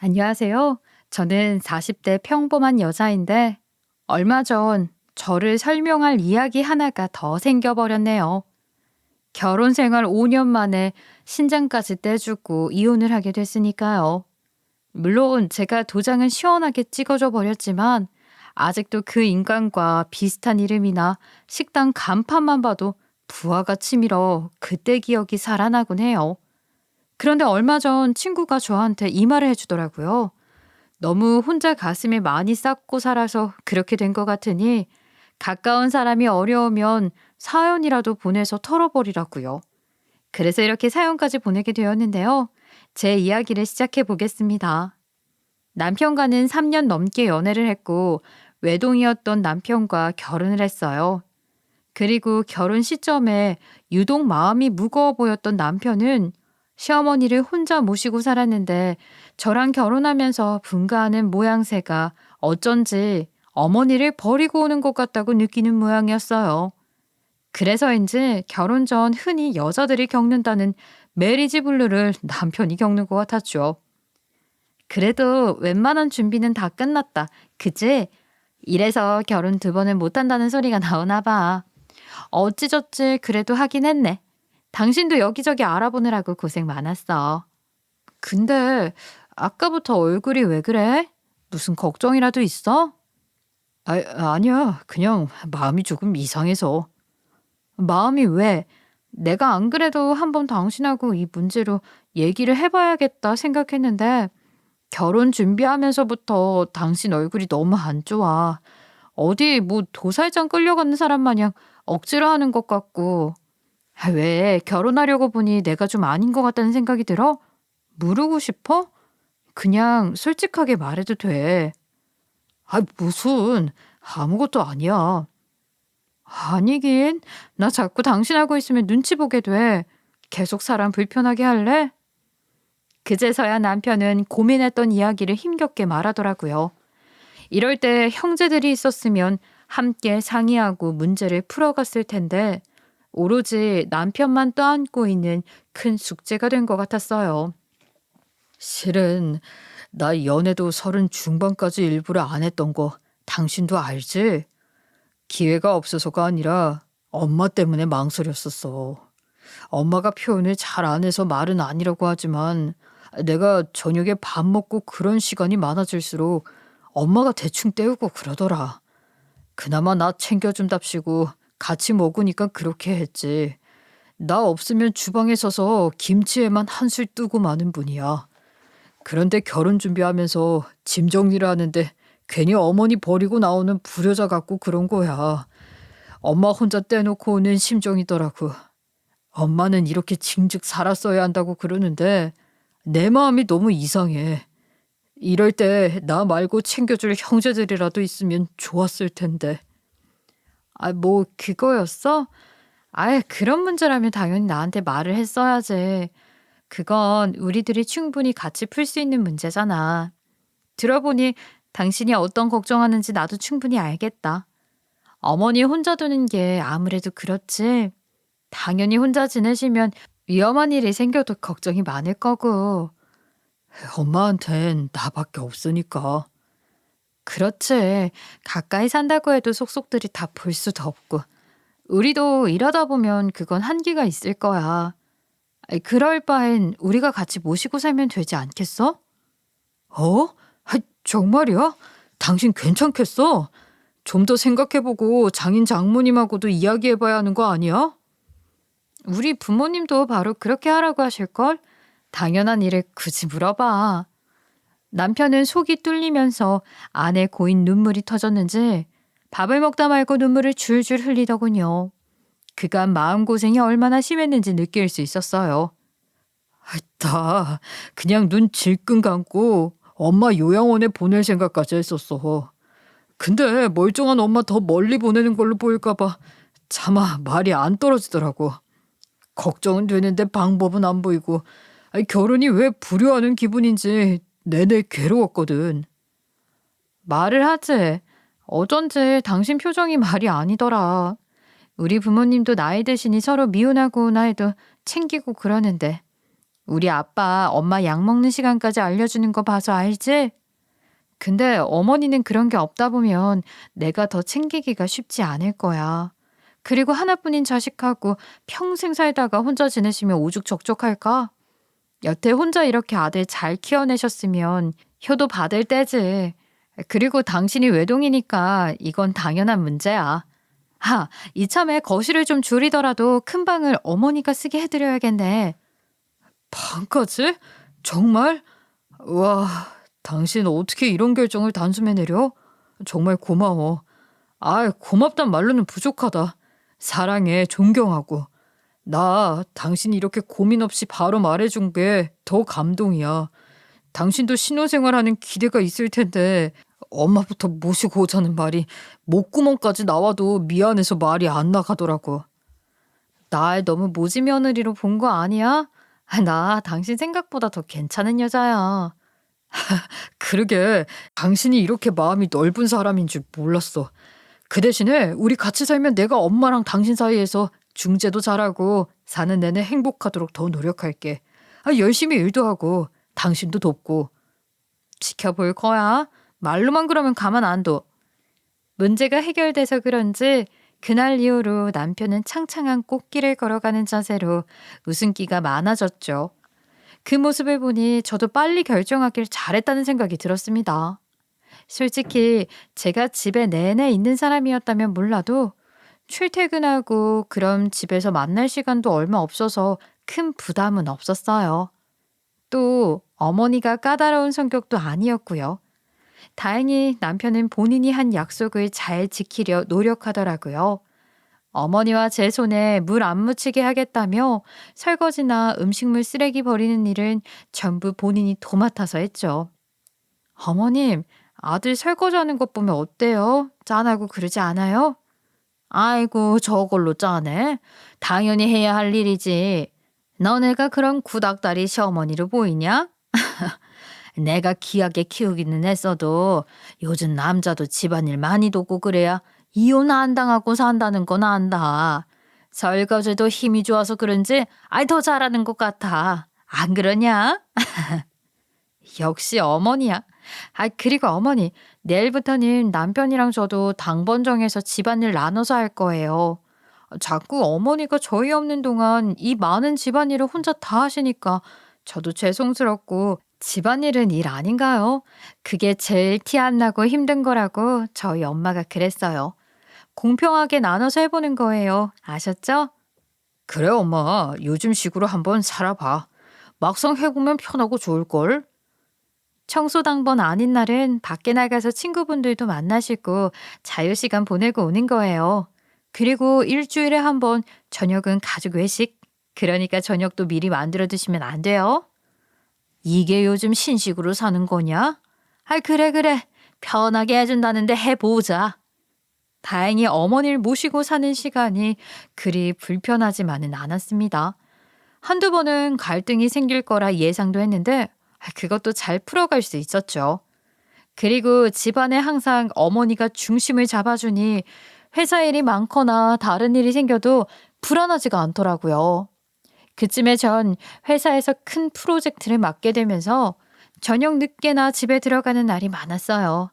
안녕하세요. 저는 40대 평범한 여자인데 얼마 전 저를 설명할 이야기 하나가 더 생겨버렸네요. 결혼 생활 5년 만에 신장까지 떼주고 이혼을 하게 됐으니까요. 물론 제가 도장은 시원하게 찍어줘 버렸지만 아직도 그 인간과 비슷한 이름이나 식당 간판만 봐도 부하가 치밀어 그때 기억이 살아나곤 해요. 그런데 얼마 전 친구가 저한테 이 말을 해주더라고요. 너무 혼자 가슴에 많이 쌓고 살아서 그렇게 된 것 같으니 가까운 사람이 어려우면 사연이라도 보내서 털어버리라고요. 그래서 이렇게 사연까지 보내게 되었는데요. 제 이야기를 시작해 보겠습니다. 남편과는 3년 넘게 연애를 했고 외동이었던 남편과 결혼을 했어요. 그리고 결혼 시점에 유독 마음이 무거워 보였던 남편은 시어머니를 혼자 모시고 살았는데 저랑 결혼하면서 분가하는 모양새가 어쩐지 어머니를 버리고 오는 것 같다고 느끼는 모양이었어요. 그래서인지 결혼 전 흔히 여자들이 겪는다는 메리지 블루를 남편이 겪는 것 같았죠. 그래도 웬만한 준비는 다 끝났다. 그치? 이래서 결혼 2번은 못한다는 소리가 나오나 봐. 어찌저찌 그래도 하긴 했네. 당신도 여기저기 알아보느라고 고생 많았어. 근데 아까부터 얼굴이 왜 그래? 무슨 걱정이라도 있어? 아니야. 그냥 마음이 조금 이상해서. 마음이 왜? 내가 안 그래도 한번 당신하고 이 문제로 얘기를 해봐야겠다 생각했는데 결혼 준비하면서부터 당신 얼굴이 너무 안 좋아. 어디 뭐 도살장 끌려가는 사람 마냥 억지로 하는 것 같고. 왜 결혼하려고 보니 내가 좀 아닌 것 같다는 생각이 들어? 물르고 싶어? 그냥 솔직하게 말해도 돼. 무슨 아무것도 아니야. 아니긴. 나 자꾸 당신하고 있으면 눈치 보게 돼. 계속 사람 불편하게 할래? 그제서야 남편은 고민했던 이야기를 힘겹게 말하더라고요. 이럴 때 형제들이 있었으면 함께 상의하고 문제를 풀어갔을 텐데 오로지 남편만 떠안고 있는 큰 숙제가 된 것 같았어요. 실은 나 연애도 30 중반까지 일부러 안 했던 거 당신도 알지? 기회가 없어서가 아니라 엄마 때문에 망설였었어. 엄마가 표현을 잘 안 해서 말은 아니라고 하지만 내가 저녁에 밥 먹고 그런 시간이 많아질수록 엄마가 대충 때우고 그러더라. 그나마 나 챙겨준답시고 같이 먹으니까 그렇게 했지. 나 없으면 주방에 서서 김치에만 한술 뜨고 마는 분이야. 그런데 결혼 준비하면서 짐 정리를 하는데 괜히 어머니 버리고 나오는 불효자 같고 그런 거야. 엄마 혼자 떼놓고 오는 심정이더라고. 엄마는 이렇게 징즉 살았어야 한다고 그러는데 내 마음이 너무 이상해. 이럴 때 나 말고 챙겨줄 형제들이라도 있으면 좋았을 텐데. 뭐 그거였어? 그런 문제라면 당연히 나한테 말을 했어야지. 그건 우리들이 충분히 같이 풀 수 있는 문제잖아. 들어보니 당신이 어떤 걱정하는지 나도 충분히 알겠다. 어머니 혼자 두는 게 아무래도 그렇지. 당연히 혼자 지내시면 위험한 일이 생겨도 걱정이 많을 거고. 엄마한텐 나밖에 없으니까. 그렇지. 가까이 산다고 해도 속속들이 다 볼 수도 없고. 우리도 일하다 보면 그건 한계가 있을 거야. 그럴 바엔 우리가 같이 모시고 살면 되지 않겠어? 어? 정말이야? 당신 괜찮겠어? 좀 더 생각해보고 장인 장모님하고도 이야기해봐야 하는 거 아니야? 우리 부모님도 바로 그렇게 하라고 하실걸? 당연한 일을 굳이 물어봐. 남편은 속이 뚫리면서 안에 고인 눈물이 터졌는지 밥을 먹다 말고 눈물을 줄줄 흘리더군요. 그간 마음고생이 얼마나 심했는지 느낄 수 있었어요. 나 그냥 눈 질끈 감고 엄마 요양원에 보낼 생각까지 했었어. 근데 멀쩡한 엄마 더 멀리 보내는 걸로 보일까 봐 차마 말이 안 떨어지더라고. 걱정은 되는데 방법은 안 보이고 결혼이 왜 불효하는 기분인지 내내 괴로웠거든. 말을 하지. 어쩐지 당신 표정이 말이 아니더라. 우리 부모님도 나이 드시니 서로 미운하고 나이도 챙기고 그러는데 우리 아빠 엄마 약 먹는 시간까지 알려주는 거 봐서 알지? 근데 어머니는 그런 게 없다 보면 내가 더 챙기기가 쉽지 않을 거야. 그리고 하나뿐인 자식하고 평생 살다가 혼자 지내시면 오죽 적적할까? 여태 혼자 이렇게 아들 잘 키워내셨으면 효도 받을 때지. 그리고 당신이 외동이니까 이건 당연한 문제야. 이참에 거실을 좀 줄이더라도 큰 방을 어머니가 쓰게 해드려야겠네. 방까지? 정말? 와, 당신 어떻게 이런 결정을 단숨에 내려? 정말 고마워. 고맙단 말로는 부족하다. 사랑해, 존경하고. 나 당신이 이렇게 고민 없이 바로 말해준 게 더 감동이야. 당신도 신혼생활하는 기대가 있을 텐데 엄마부터 모시고 오자는 말이 목구멍까지 나와도 미안해서 말이 안 나가더라고. 날 너무 모지 며느리로 본 거 아니야? 나 당신 생각보다 더 괜찮은 여자야. 그러게, 당신이 이렇게 마음이 넓은 사람인 줄 몰랐어. 그 대신에 우리 같이 살면 내가 엄마랑 당신 사이에서 중재도 잘하고 사는 내내 행복하도록 더 노력할게. 열심히 일도 하고 당신도 돕고. 지켜볼 거야. 말로만 그러면 가만 안 둬. 문제가 해결돼서 그런지 그날 이후로 남편은 창창한 꽃길을 걸어가는 자세로 웃음기가 많아졌죠. 그 모습을 보니 저도 빨리 결정하길 잘했다는 생각이 들었습니다. 솔직히 제가 집에 내내 있는 사람이었다면 몰라도 출퇴근하고 그럼 집에서 만날 시간도 얼마 없어서 큰 부담은 없었어요. 또 어머니가 까다로운 성격도 아니었고요. 다행히 남편은 본인이 한 약속을 잘 지키려 노력하더라고요. 어머니와 제 손에 물 안 묻히게 하겠다며 설거지나 음식물 쓰레기 버리는 일은 전부 본인이 도맡아서 했죠. 어머님, 아들 설거지하는 것 보면 어때요? 짠하고 그러지 않아요? 아이고, 저걸로 짜네. 당연히 해야 할 일이지. 너네가 그런 구닥다리 시어머니로 보이냐? 내가 귀하게 키우기는 했어도 요즘 남자도 집안일 많이 돕고 그래야 이혼 안 당하고 산다는 건 안다. 설거지도 힘이 좋아서 그런지 더 잘하는 것 같아. 안 그러냐? 역시 어머니야. 그리고 어머니, 내일부터는 남편이랑 저도 당번 정해서 집안일 나눠서 할 거예요. 자꾸 어머니가 저희 없는 동안 이 많은 집안일을 혼자 다 하시니까 저도 죄송스럽고 집안일은 일 아닌가요? 그게 제일 티 안 나고 힘든 거라고 저희 엄마가 그랬어요. 공평하게 나눠서 해보는 거예요. 아셨죠? 그래, 엄마. 요즘 식으로 한번 살아봐. 막상 해보면 편하고 좋을걸? 청소 당번 아닌 날은 밖에 나가서 친구분들도 만나시고 자유시간 보내고 오는 거예요. 그리고 일주일에 한 번 저녁은 가족 외식. 그러니까 저녁도 미리 만들어 두시면 안 돼요. 이게 요즘 신식으로 사는 거냐? 그래. 편하게 해준다는데 해보자. 다행히 어머니를 모시고 사는 시간이 그리 불편하지만은 않았습니다. 한두 번은 갈등이 생길 거라 예상도 했는데 그것도 잘 풀어갈 수 있었죠. 그리고 집안에 항상 어머니가 중심을 잡아주니 회사 일이 많거나 다른 일이 생겨도 불안하지가 않더라고요. 그쯤에 전 회사에서 큰 프로젝트를 맡게 되면서 저녁 늦게나 집에 들어가는 날이 많았어요.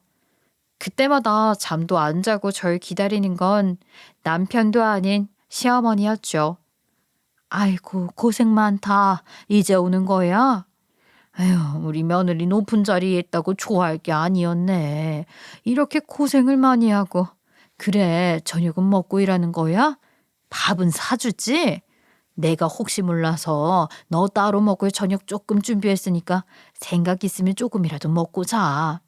그때마다 잠도 안 자고 절 기다리는 건 남편도 아닌 시어머니였죠. 아이고, 고생 많다. 이제 오는 거야? 아휴, 우리 며느리 높은 자리에 있다고 좋아할 게 아니었네. 이렇게 고생을 많이 하고. 그래, 저녁은 먹고 일하는 거야? 밥은 사주지? 내가 혹시 몰라서 너 따로 먹을 저녁 조금 준비했으니까 생각 있으면 조금이라도 먹고 자.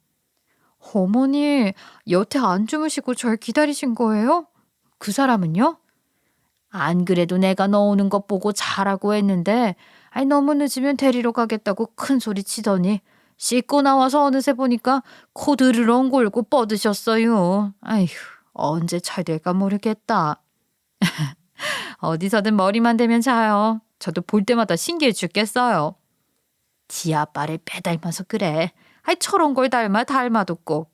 어머니, 여태 안 주무시고 절 기다리신 거예요? 그 사람은요? 안 그래도 내가 너 오는 것 보고 자라고 했는데 너무 늦으면 데리러 가겠다고 큰 소리 치더니 씻고 나와서 어느새 보니까 코 드르렁 골고 뻗으셨어요. 아휴, 언제 잘 될까 모르겠다. 어디서든 머리만 대면 자요. 저도 볼 때마다 신기해 죽겠어요. 지 아빠를 빼닮아서 그래. 저런 걸 닮아도 꼭.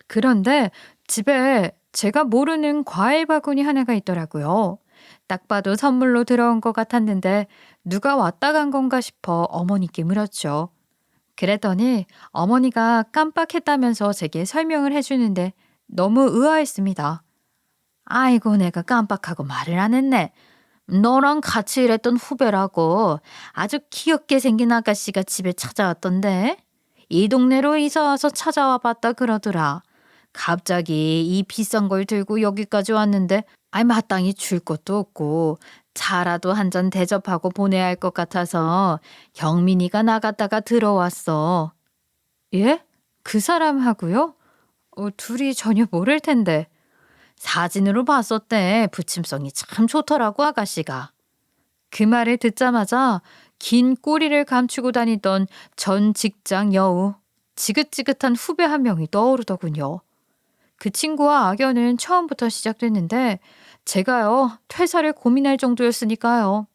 그런데 집에 제가 모르는 과일 바구니 하나가 있더라고요. 딱 봐도 선물로 들어온 것 같았는데 누가 왔다 간 건가 싶어 어머니께 물었죠. 그랬더니 어머니가 깜빡했다면서 제게 설명을 해주는데 너무 의아했습니다. 아이고, 내가 깜빡하고 말을 안 했네. 너랑 같이 일했던 후배라고 아주 귀엽게 생긴 아가씨가 집에 찾아왔던데 이 동네로 이사 와서 찾아와 봤다 그러더라. 갑자기 이 비싼 걸 들고 여기까지 왔는데 마땅히 줄 것도 없고 차라도 한 잔 대접하고 보내야 할 것 같아서 경민이가 나갔다가 들어왔어. 예? 그 사람하고요? 둘이 전혀 모를 텐데. 사진으로 봤었대. 부침성이 참 좋더라고 아가씨가. 그 말을 듣자마자 긴 꼬리를 감추고 다니던 전 직장 여우, 지긋지긋한 후배 한 명이 떠오르더군요. 그 친구와 악연은 처음부터 시작됐는데 제가요 퇴사를 고민할 정도였으니까요.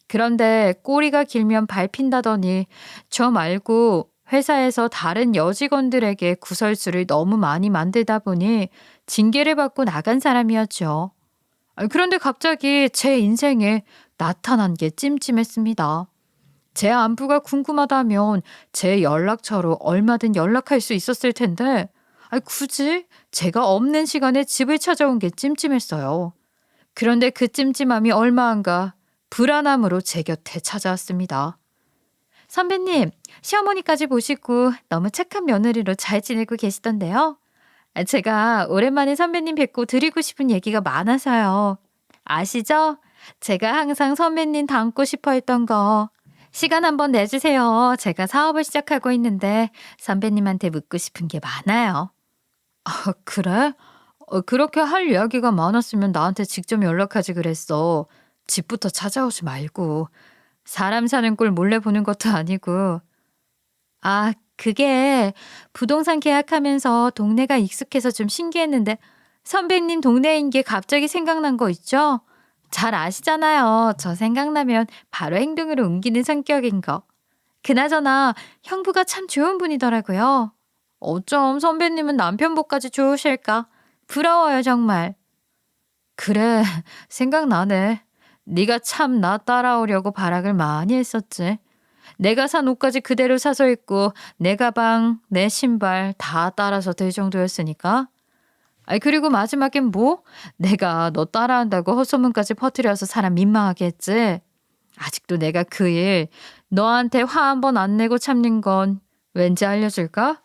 그런데 꼬리가 길면 밟힌다더니 저 말고 회사에서 다른 여직원들에게 구설수를 너무 많이 만들다 보니 징계를 받고 나간 사람이었죠. 그런데 갑자기 제 인생에 나타난 게 찜찜했습니다. 제 안부가 궁금하다면 제 연락처로 얼마든 연락할 수 있었을 텐데 굳이 제가 없는 시간에 집을 찾아온 게 찜찜했어요. 그런데 그 찜찜함이 얼마 안 가 불안함으로 제 곁에 찾아왔습니다. 선배님, 시어머니까지 보시고 너무 착한 며느리로 잘 지내고 계시던데요. 제가 오랜만에 선배님 뵙고 드리고 싶은 얘기가 많아서요. 아시죠? 제가 항상 선배님 닮고 싶어 했던 거. 시간 한번 내주세요. 제가 사업을 시작하고 있는데 선배님한테 묻고 싶은 게 많아요. 그래? 그렇게 할 이야기가 많았으면 나한테 직접 연락하지 그랬어. 집부터 찾아오지 말고. 사람 사는 꼴 몰래 보는 것도 아니고. 그게 부동산 계약하면서 동네가 익숙해서 좀 신기했는데 선배님 동네인 게 갑자기 생각난 거 있죠? 잘 아시잖아요. 저 생각나면 바로 행동으로 옮기는 성격인 거. 그나저나 형부가 참 좋은 분이더라고요. 어쩜 선배님은 남편복까지 좋으실까? 부러워요 정말. 그래, 생각나네. 네가 참 나 따라오려고 발악을 많이 했었지. 내가 산 옷까지 그대로 사서 입고 내 가방, 내 신발 다 따라서 될 정도였으니까. 그리고 마지막엔 뭐? 내가 너 따라한다고 헛소문까지 퍼뜨려서 사람 민망하게 했지. 아직도 내가 그 일 너한테 화 한 번 안 내고 참는 건 왠지 알려줄까?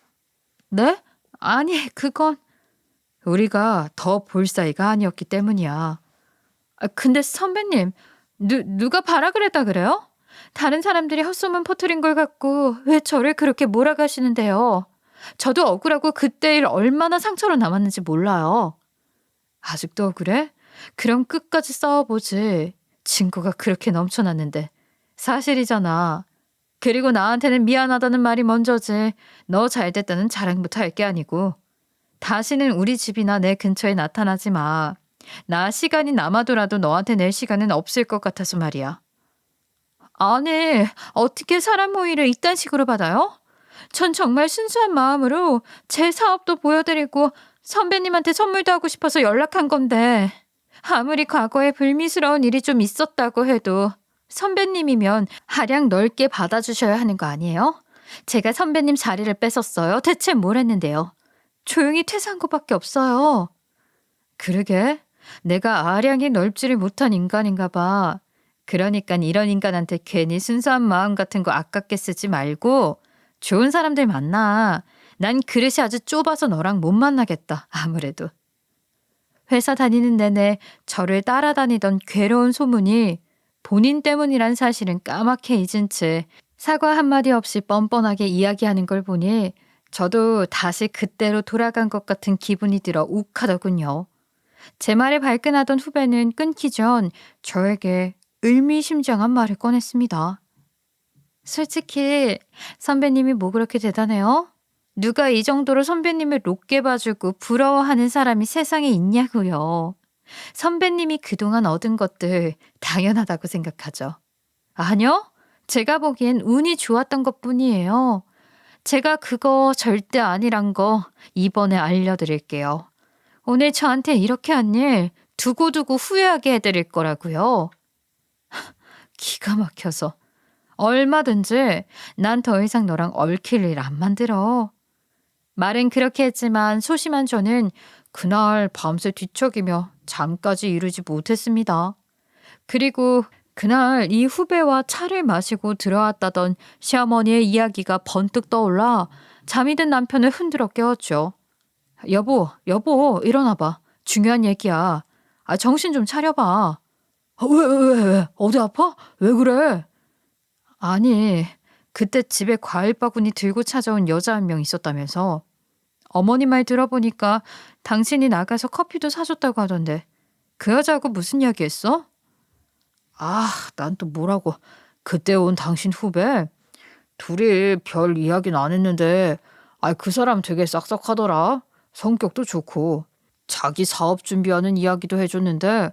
네? 아니, 그건 우리가 더 볼 사이가 아니었기 때문이야. 근데 선배님, 누가 발악을 했다 그래요? 다른 사람들이 헛소문 퍼뜨린 걸 갖고 왜 저를 그렇게 몰아가시는데요? 저도 억울하고 그때 일 얼마나 상처로 남았는지 몰라요. 아직도 억울해? 그럼 끝까지 싸워보지. 증거가 그렇게 넘쳐났는데. 사실이잖아. 그리고 나한테는 미안하다는 말이 먼저지. 너 잘됐다는 자랑부터 할 게 아니고. 다시는 우리 집이나 내 근처에 나타나지 마. 나 시간이 남아도라도 너한테 낼 시간은 없을 것 같아서 말이야. 아니, 어떻게 사람 호의를 이딴 식으로 받아요? 전 정말 순수한 마음으로 제 사업도 보여드리고 선배님한테 선물도 하고 싶어서 연락한 건데 아무리 과거에 불미스러운 일이 좀 있었다고 해도 선배님이면 하량 넓게 받아주셔야 하는 거 아니에요? 제가 선배님 자리를 뺏었어요. 대체 뭘 했는데요? 조용히 퇴사한 것밖에 없어요. 그러게, 내가 아량이 넓지를 못한 인간인가 봐. 그러니까 이런 인간한테 괜히 순수한 마음 같은 거 아깝게 쓰지 말고 좋은 사람들 만나. 난 그릇이 아주 좁아서 너랑 못 만나겠다. 아무래도. 회사 다니는 내내 저를 따라다니던 괴로운 소문이 본인 때문이란 사실은 까맣게 잊은 채 사과 한마디 없이 뻔뻔하게 이야기하는 걸 보니 저도 다시 그때로 돌아간 것 같은 기분이 들어 욱하더군요. 제 말에 발끈하던 후배는 끊기 전 저에게 의미심장한 말을 꺼냈습니다. 솔직히 선배님이 뭐 그렇게 대단해요? 누가 이 정도로 선배님을 높게 봐주고 부러워하는 사람이 세상에 있냐고요. 선배님이 그동안 얻은 것들 당연하다고 생각하죠. 아니요. 제가 보기엔 운이 좋았던 것뿐이에요. 제가 그거 절대 아니란 거 이번에 알려드릴게요. 오늘 저한테 이렇게 한 일 두고두고 후회하게 해드릴 거라고요. 기가 막혀서. 얼마든지 난 더 이상 너랑 얽힐 일 안 만들어. 말은 그렇게 했지만 소심한 저는 그날 밤새 뒤척이며 잠까지 이루지 못했습니다. 그리고 그날 이 후배와 차를 마시고 들어왔다던 시어머니의 이야기가 번뜩 떠올라 잠이 든 남편을 흔들어 깨웠죠. 여보, 일어나봐. 중요한 얘기야. 정신 좀 차려봐. 왜? 어디 아파? 왜 그래? 아니, 그때 집에 과일 바구니 들고 찾아온 여자 한 명 있었다면서. 어머니 말 들어보니까 당신이 나가서 커피도 사줬다고 하던데 그 여자하고 무슨 이야기 했어? 난 또 뭐라고. 그때 온 당신 후배? 둘이 별 이야기는 안 했는데 그 사람 되게 싹싹하더라. 성격도 좋고 자기 사업 준비하는 이야기도 해줬는데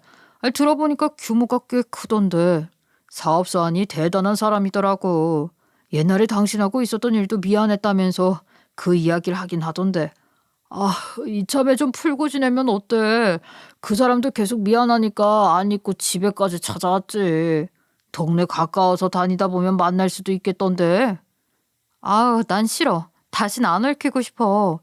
들어보니까 규모가 꽤 크던데 사업 사안이 대단한 사람이더라고. 옛날에 당신하고 있었던 일도 미안했다면서 그 이야기를 하긴 하던데. 이참에 좀 풀고 지내면 어때? 그 사람도 계속 미안하니까 안 잊고 집에까지 찾아왔지. 동네 가까워서 다니다 보면 만날 수도 있겠던데. 난 싫어. 다신 안 얽히고 싶어.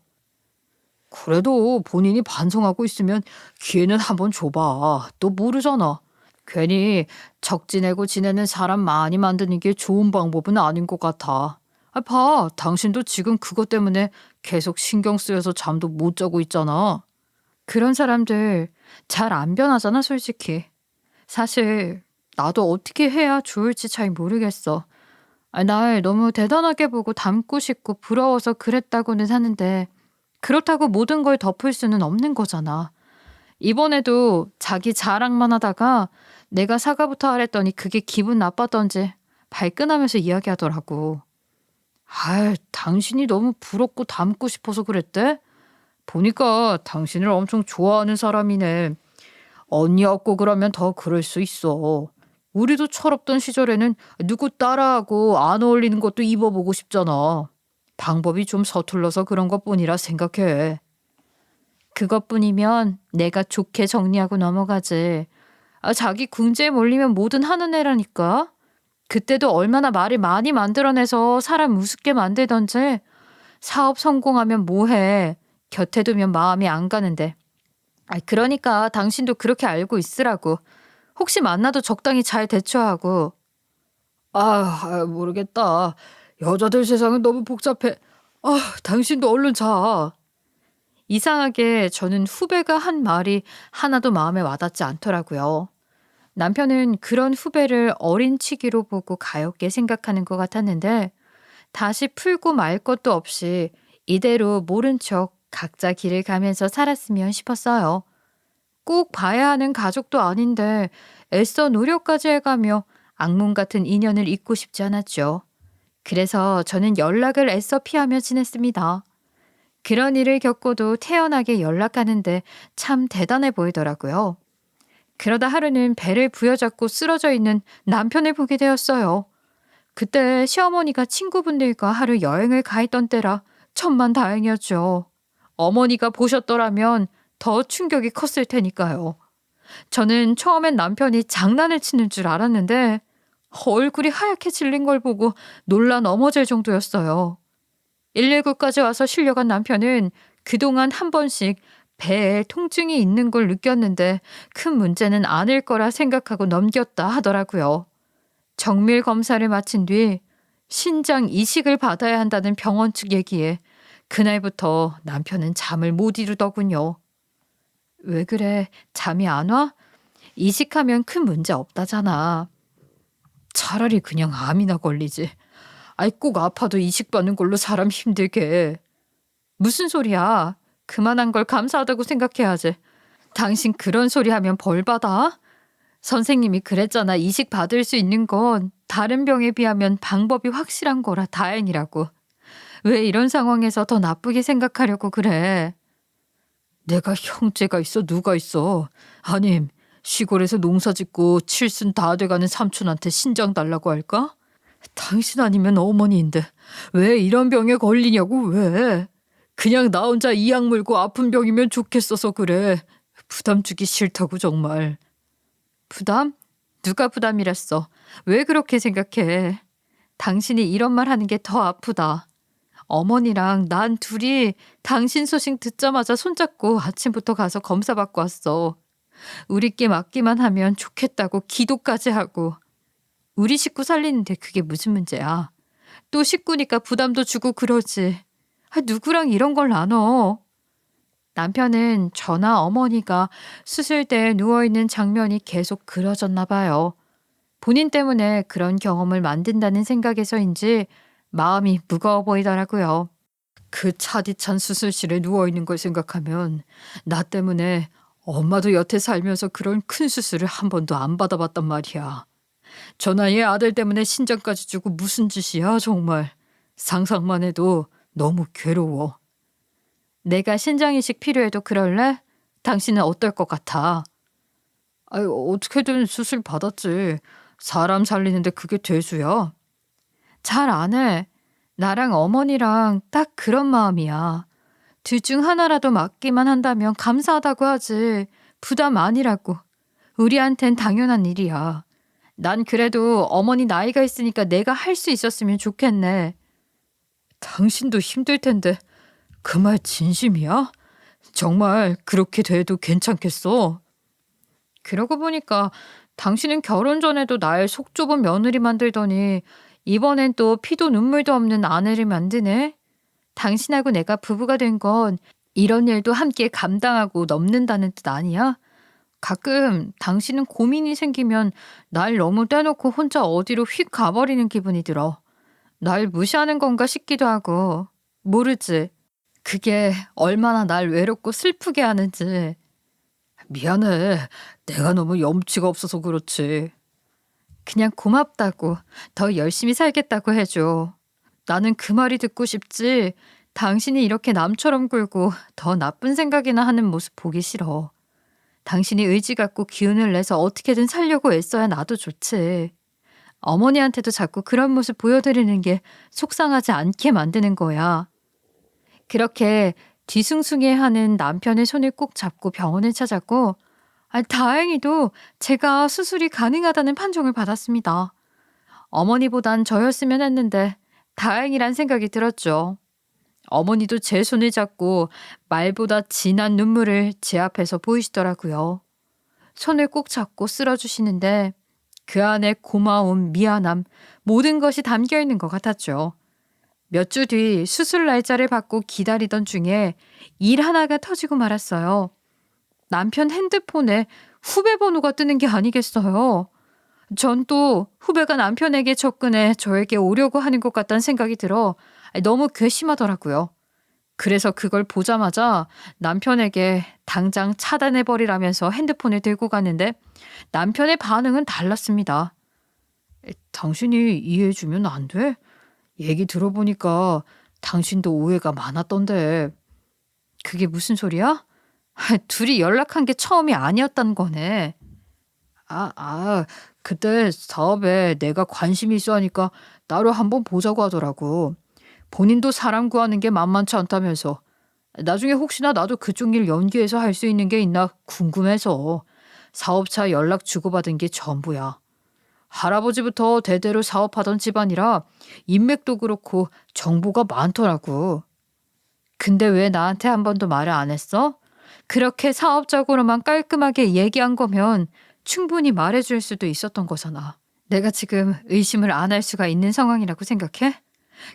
그래도 본인이 반성하고 있으면 기회는 한번 줘봐. 또 모르잖아. 괜히 적지내고 지내는 사람 많이 만드는 게 좋은 방법은 아닌 것 같아. 봐, 당신도 지금 그것 때문에 계속 신경 쓰여서 잠도 못 자고 있잖아. 그런 사람들 잘 안 변하잖아, 솔직히. 사실 나도 어떻게 해야 좋을지 잘 모르겠어. 날 너무 대단하게 보고 닮고 싶고 부러워서 그랬다고는 하는데 그렇다고 모든 걸 덮을 수는 없는 거잖아. 이번에도 자기 자랑만 하다가 내가 사과부터 하랬더니 그게 기분 나빴던지 발끈하면서 이야기하더라고. 당신이 너무 부럽고 닮고 싶어서 그랬대? 보니까 당신을 엄청 좋아하는 사람이네. 언니 없고 그러면 더 그럴 수 있어. 우리도 철없던 시절에는 누구 따라하고 안 어울리는 것도 입어보고 싶잖아. 방법이 좀 서툴러서 그런 것뿐이라 생각해. 그것뿐이면 내가 좋게 정리하고 넘어가지. 자기 궁지에 몰리면 뭐든 하는 애라니까. 그때도 얼마나 말을 많이 만들어내서 사람 우습게 만들던지. 사업 성공하면 뭐해. 곁에 두면 마음이 안 가는데. 그러니까 당신도 그렇게 알고 있으라고. 혹시 만나도 적당히 잘 대처하고. 모르겠다. 여자들 세상은 너무 복잡해. 당신도 얼른 자. 이상하게 저는 후배가 한 말이 하나도 마음에 와닿지 않더라고요. 남편은 그런 후배를 어린 치기로 보고 가엾게 생각하는 것 같았는데 다시 풀고 말 것도 없이 이대로 모른 척 각자 길을 가면서 살았으면 싶었어요. 꼭 봐야 하는 가족도 아닌데 애써 노력까지 해가며 악몽 같은 인연을 잊고 싶지 않았죠. 그래서 저는 연락을 애써 피하며 지냈습니다. 그런 일을 겪고도 태연하게 연락하는데 참 대단해 보이더라고요. 그러다 하루는 배를 부여잡고 쓰러져 있는 남편을 보게 되었어요. 그때 시어머니가 친구분들과 하루 여행을 가 있던 때라 천만다행이었죠. 어머니가 보셨더라면 더 충격이 컸을 테니까요. 저는 처음엔 남편이 장난을 치는 줄 알았는데 얼굴이 하얗게 질린 걸 보고 놀라 넘어질 정도였어요. 119까지 와서 실려간 남편은 그동안 한 번씩 배에 통증이 있는 걸 느꼈는데 큰 문제는 아닐 거라 생각하고 넘겼다 하더라고요. 정밀 검사를 마친 뒤 신장 이식을 받아야 한다는 병원 측 얘기에 그날부터 남편은 잠을 못 이루더군요. 왜 그래? 잠이 안 와? 이식하면 큰 문제 없다잖아. 차라리 그냥 암이나 걸리지. 꼭 아파도 이식받는 걸로 사람 힘들게. 무슨 소리야? 그만한 걸 감사하다고 생각해야지. 당신 그런 소리 하면 벌 받아? 선생님이 그랬잖아. 이식 받을 수 있는 건 다른 병에 비하면 방법이 확실한 거라 다행이라고. 왜 이런 상황에서 더 나쁘게 생각하려고 그래? 내가 형제가 있어 누가 있어? 아님 시골에서 농사 짓고 칠순 다 돼가는 삼촌한테 신장 달라고 할까? 당신 아니면 어머니인데 왜 이런 병에 걸리냐고 왜? 그냥 나 혼자 이 약 물고 아픈 병이면 좋겠어서 그래. 부담 주기 싫다고 정말. 부담? 누가 부담이랬어? 왜 그렇게 생각해? 당신이 이런 말 하는 게 더 아프다. 어머니랑 난 둘이 당신 소식 듣자마자 손잡고 아침부터 가서 검사 받고 왔어. 우리께 맡기만 하면 좋겠다고 기도까지 하고. 우리 식구 살리는데 그게 무슨 문제야? 또 식구니까 부담도 주고 그러지. 누구랑 이런 걸 나눠? 남편은 저나 어머니가 수술대에 누워있는 장면이 계속 그려졌나 봐요. 본인 때문에 그런 경험을 만든다는 생각에서인지 마음이 무거워 보이더라고요. 그 차디찬 수술실에 누워있는 걸 생각하면 나 때문에 엄마도 여태 살면서 그런 큰 수술을 한 번도 안 받아봤단 말이야. 저 나이에 아들 때문에 신장까지 주고 무슨 짓이야 정말. 상상만 해도 너무 괴로워. 내가 신장이식 필요해도 그럴래? 당신은 어떨 것 같아? 어떻게든 수술 받았지. 사람 살리는데 그게 대수야? 잘 안 해. 나랑 어머니랑 딱 그런 마음이야. 둘 중 하나라도 맡기만 한다면 감사하다고 하지. 부담 아니라고. 우리한텐 당연한 일이야. 난 그래도 어머니 나이가 있으니까 내가 할 수 있었으면 좋겠네. 당신도 힘들 텐데 그 말 진심이야? 정말 그렇게 돼도 괜찮겠어? 그러고 보니까 당신은 결혼 전에도 날 속 좁은 며느리 만들더니 이번엔 또 피도 눈물도 없는 아내를 만드네? 당신하고 내가 부부가 된 건 이런 일도 함께 감당하고 넘는다는 뜻 아니야? 가끔 당신은 고민이 생기면 날 너무 떼놓고 혼자 어디로 휙 가버리는 기분이 들어. 날 무시하는 건가 싶기도 하고. 모르지. 그게 얼마나 날 외롭고 슬프게 하는지. 미안해. 내가 너무 염치가 없어서 그렇지. 그냥 고맙다고, 더 열심히 살겠다고 해줘. 나는 그 말이 듣고 싶지. 당신이 이렇게 남처럼 굴고 더 나쁜 생각이나 하는 모습 보기 싫어. 당신이 의지 갖고 기운을 내서 어떻게든 살려고 애써야 나도 좋지. 어머니한테도 자꾸 그런 모습 보여드리는 게 속상하지 않게 만드는 거야. 그렇게 뒤숭숭해하는 남편의 손을 꼭 잡고 병원을 찾았고, 다행히도 제가 수술이 가능하다는 판정을 받았습니다. 어머니보단 저였으면 했는데 다행이란 생각이 들었죠. 어머니도 제 손을 잡고 말보다 진한 눈물을 제 앞에서 보이시더라고요. 손을 꼭 잡고 쓸어주시는데 그 안에 고마움, 미안함, 모든 것이 담겨 있는 것 같았죠. 몇 주 뒤 수술 날짜를 받고 기다리던 중에 일 하나가 터지고 말았어요. 남편 핸드폰에 후배 번호가 뜨는 게 아니겠어요. 전 또 후배가 남편에게 접근해 저에게 오려고 하는 것 같다는 생각이 들어 너무 괘씸하더라고요. 그래서 그걸 보자마자 남편에게 당장 차단해버리라면서 핸드폰을 들고 갔는데 남편의 반응은 달랐습니다. 당신이 이해해주면 안 돼? 얘기 들어보니까 당신도 오해가 많았던데. 그게 무슨 소리야? 둘이 연락한 게 처음이 아니었단 거네. 그때 사업에 내가 관심이 있어 하니까 따로 한번 보자고 하더라고. 본인도 사람 구하는 게 만만치 않다면서. 나중에 혹시나 나도 그쪽 일 연계해서 할 수 있는 게 있나 궁금해서 사업차 연락 주고받은 게 전부야. 할아버지부터 대대로 사업하던 집안이라 인맥도 그렇고 정보가 많더라고. 근데 왜 나한테 한 번도 말을 안 했어? 그렇게 사업적으로만 깔끔하게 얘기한 거면 충분히 말해줄 수도 있었던 거잖아. 내가 지금 의심을 안 할 수가 있는 상황이라고 생각해?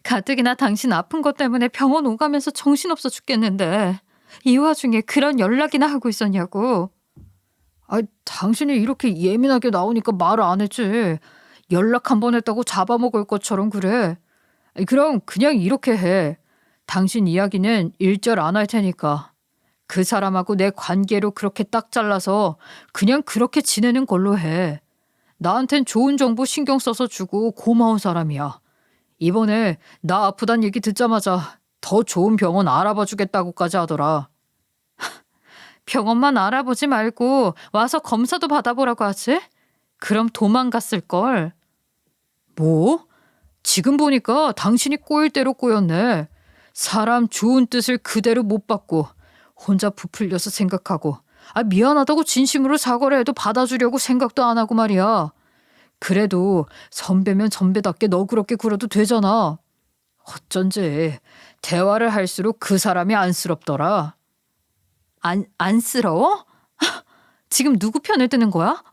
가뜩이나 당신 아픈 것 때문에 병원 오가면서 정신없어 죽겠는데 이 와중에 그런 연락이나 하고 있었냐고. 당신이 이렇게 예민하게 나오니까 말을 안 했지. 연락 한 번 했다고 잡아먹을 것처럼 그래. 그럼 그냥 이렇게 해. 당신 이야기는 일절 안 할 테니까. 그 사람하고 내 관계로 그렇게 딱 잘라서 그냥 그렇게 지내는 걸로 해. 나한텐 좋은 정보 신경 써서 주고 고마운 사람이야. 이번에 나 아프단 얘기 듣자마자 더 좋은 병원 알아봐 주겠다고까지 하더라. 병원만 알아보지 말고 와서 검사도 받아보라고 하지? 그럼 도망갔을걸. 뭐? 지금 보니까 당신이 꼬일 대로 꼬였네. 사람 좋은 뜻을 그대로 못 받고 혼자 부풀려서 생각하고 미안하다고 진심으로 사과를 해도 받아주려고 생각도 안 하고 말이야. 그래도 선배면 선배답게 너그럽게 굴어도 되잖아. 어쩐지 대화를 할수록 그 사람이 안쓰럽더라. 안쓰러워? 지금 누구 편을 드는 거야?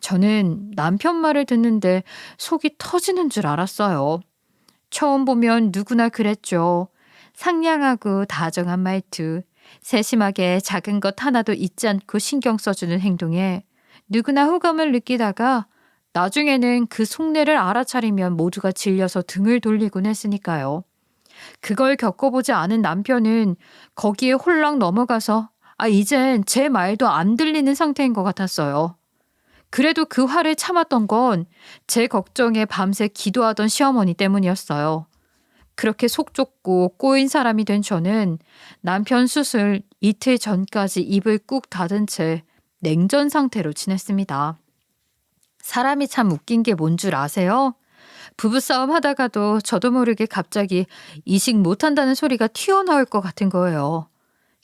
저는 남편 말을 듣는데 속이 터지는 줄 알았어요. 처음 보면 누구나 그랬죠. 상냥하고 다정한 말투, 세심하게 작은 것 하나도 잊지 않고 신경 써주는 행동에 누구나 호감을 느끼다가 나중에는 그 속내를 알아차리면 모두가 질려서 등을 돌리곤 했으니까요. 그걸 겪어보지 않은 남편은 거기에 홀랑 넘어가서 이젠 제 말도 안 들리는 상태인 것 같았어요. 그래도 그 화를 참았던 건 제 걱정에 밤새 기도하던 시어머니 때문이었어요. 그렇게 속 좁고 꼬인 사람이 된 저는 남편 수술 이틀 전까지 입을 꾹 닫은 채 냉전 상태로 지냈습니다. 사람이 참 웃긴 게 뭔 줄 아세요? 부부싸움 하다가도 저도 모르게 갑자기 이식 못한다는 소리가 튀어나올 것 같은 거예요.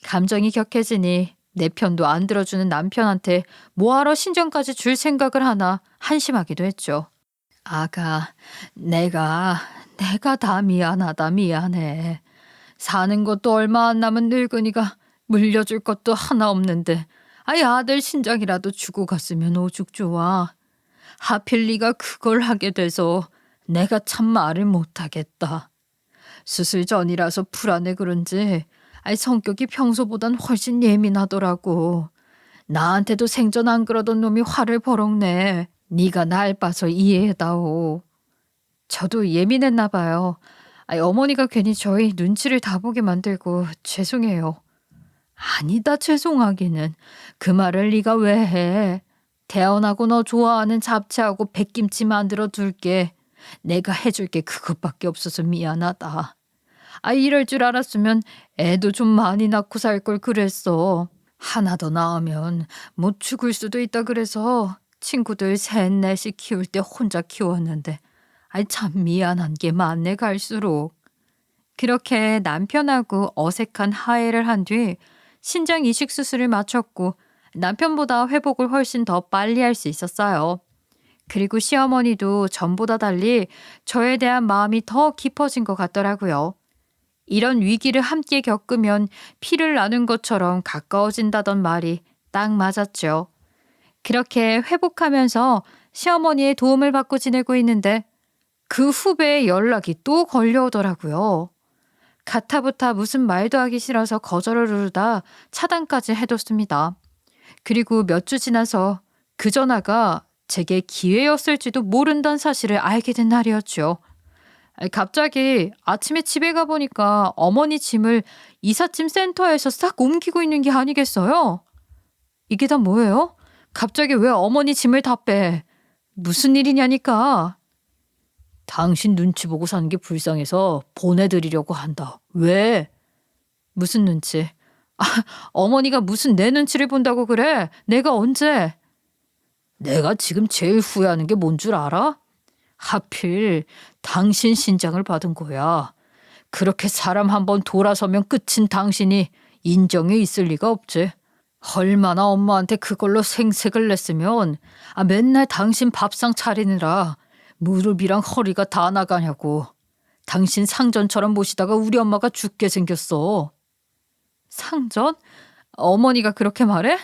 감정이 격해지니 내 편도 안 들어주는 남편한테 뭐하러 신경까지 줄 생각을 하나 한심하기도 했죠. 아가, 내가 다 미안하다 미안해. 사는 것도 얼마 안 남은 늙은이가 물려줄 것도 하나 없는데 아들 신장이라도 주고 갔으면 오죽 좋아. 하필 네가 그걸 하게 돼서 내가 참 말을 못하겠다. 수술 전이라서 불안해 그런지 성격이 평소보단 훨씬 예민하더라고. 나한테도 생전 안 그러던 놈이 화를 버럭 내. 네가 날 봐서 이해해다오. 저도 예민했나 봐요. 어머니가 괜히 저희 눈치를 다 보게 만들고 죄송해요. 아니다 죄송하기는. 그 말을 네가 왜 해. 태어나고 너 좋아하는 잡채하고 백김치 만들어 둘게. 내가 해줄게 그것밖에 없어서 미안하다. 이럴 줄 알았으면 애도 좀 많이 낳고 살 걸 그랬어. 하나 더 낳으면 못 죽을 수도 있다 그래서 친구들 셋 넷이 키울 때 혼자 키웠는데 참 미안한 게 많네 갈수록. 그렇게 남편하고 어색한 화해를 한 뒤 신장 이식 수술을 마쳤고 남편보다 회복을 훨씬 더 빨리 할 수 있었어요. 그리고 시어머니도 전보다 달리 저에 대한 마음이 더 깊어진 것 같더라고요. 이런 위기를 함께 겪으면 피를 나눈 것처럼 가까워진다던 말이 딱 맞았죠. 그렇게 회복하면서 시어머니의 도움을 받고 지내고 있는데 그 후배의 연락이 또 걸려오더라고요. 가타부타 무슨 말도 하기 싫어서 거절을 누르다 차단까지 해뒀습니다. 그리고 몇 주 지나서 그 전화가 제게 기회였을지도 모른다는 사실을 알게 된 날이었죠. 갑자기 아침에 집에 가보니까 어머니 짐을 이삿짐 센터에서 싹 옮기고 있는 게 아니겠어요? 이게 다 뭐예요? 갑자기 왜 어머니 짐을 다 빼? 무슨 일이냐니까. 당신 눈치 보고 사는 게 불쌍해서 보내드리려고 한다. 왜? 무슨 눈치? 어머니가 무슨 내 눈치를 본다고 그래? 내가 언제? 내가 지금 제일 후회하는 게 뭔 줄 알아? 하필 당신 신장을 받은 거야. 그렇게 사람 한번 돌아서면 끝인 당신이 인정에 있을 리가 없지. 얼마나 엄마한테 그걸로 생색을 냈으면 맨날 당신 밥상 차리느라 무릎이랑 허리가 다 나가냐고. 당신 상전처럼 모시다가 우리 엄마가 죽게 생겼어. 상전? 어머니가 그렇게 말해?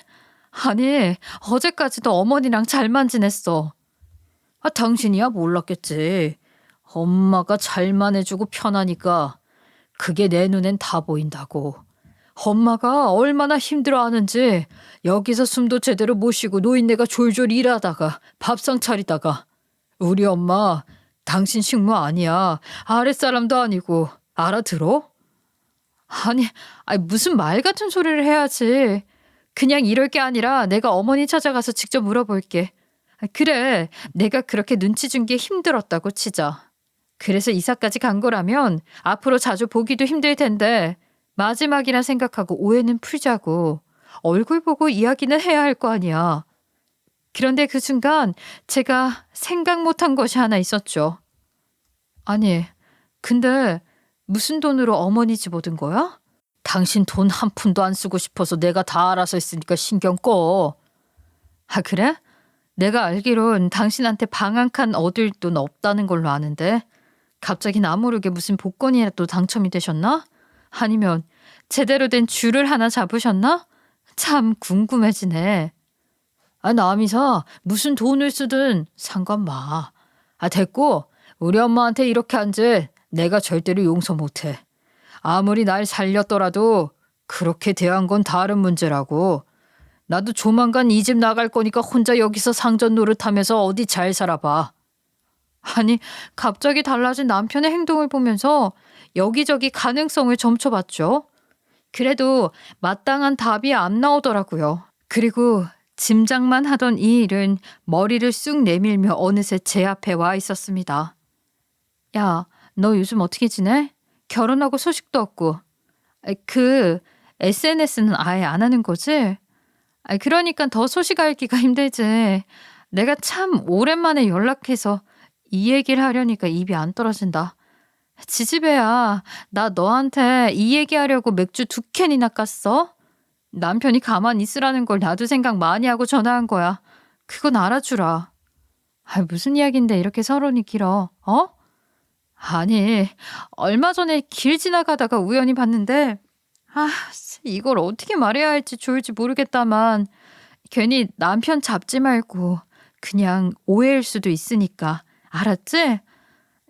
아니, 어제까지도 어머니랑 잘만 지냈어. 당신이야 몰랐겠지. 엄마가 잘만 해주고 편하니까 그게 내 눈엔 다 보인다고. 엄마가 얼마나 힘들어하는지 여기서 숨도 제대로 못 쉬고 노인네가 졸졸 일하다가 밥상 차리다가. 우리 엄마 당신 식모 아니야. 아랫사람도 아니고. 알아들어? 아니 무슨 말 같은 소리를 해야지. 그냥 이럴 게 아니라 내가 어머니 찾아가서 직접 물어볼게. 그래, 내가 그렇게 눈치 준 게 힘들었다고 치자. 그래서 이사까지 간 거라면 앞으로 자주 보기도 힘들 텐데 마지막이라 생각하고 오해는 풀자고. 얼굴 보고 이야기는 해야 할 거 아니야. 그런데 그 순간 제가 생각 못한 것이 하나 있었죠. 아니, 근데 무슨 돈으로 어머니 집 얻은 거야? 당신 돈 한 푼도 안 쓰고 싶어서 내가 다 알아서 했으니까 신경 꺼. 아, 그래? 내가 알기론 당신한테 방 한 칸 얻을 돈 없다는 걸로 아는데 갑자기 나 모르게 무슨 복권이라도 당첨이 되셨나? 아니면 제대로 된 줄을 하나 잡으셨나? 참 궁금해지네. 아, 남이사 무슨 돈을 쓰든 상관 마. 아, 됐고 우리 엄마한테 이렇게 한 짓 내가 절대로 용서 못해. 아무리 날 살렸더라도 그렇게 대한 건 다른 문제라고. 나도 조만간 이 집 나갈 거니까 혼자 여기서 상전 노릇하면서 어디 잘 살아봐. 아니, 갑자기 달라진 남편의 행동을 보면서 여기저기 가능성을 점쳐봤죠. 그래도 마땅한 답이 안 나오더라고요. 그리고 짐작만 하던 이 일은 머리를 쑥 내밀며 어느새 제 앞에 와 있었습니다. 야, 너 요즘 어떻게 지내? 결혼하고 소식도 없고. SNS는 아예 안 하는 거지? 그러니까 더 소식 알기가 힘들지. 내가 참 오랜만에 연락해서 이 얘기를 하려니까 입이 안 떨어진다. 지지배야, 나 너한테 이 얘기하려고 맥주 2캔이나 깠어? 남편이 가만히 있으라는 걸 나도 생각 많이 하고 전화한 거야. 그건 알아주라. 무슨 이야기인데 이렇게 서론이 길어, 어? 아니, 얼마 전에 길 지나가다가 우연히 봤는데 이걸 어떻게 말해야 할지 좋을지 모르겠다만 괜히 남편 잡지 말고 그냥 오해일 수도 있으니까 알았지?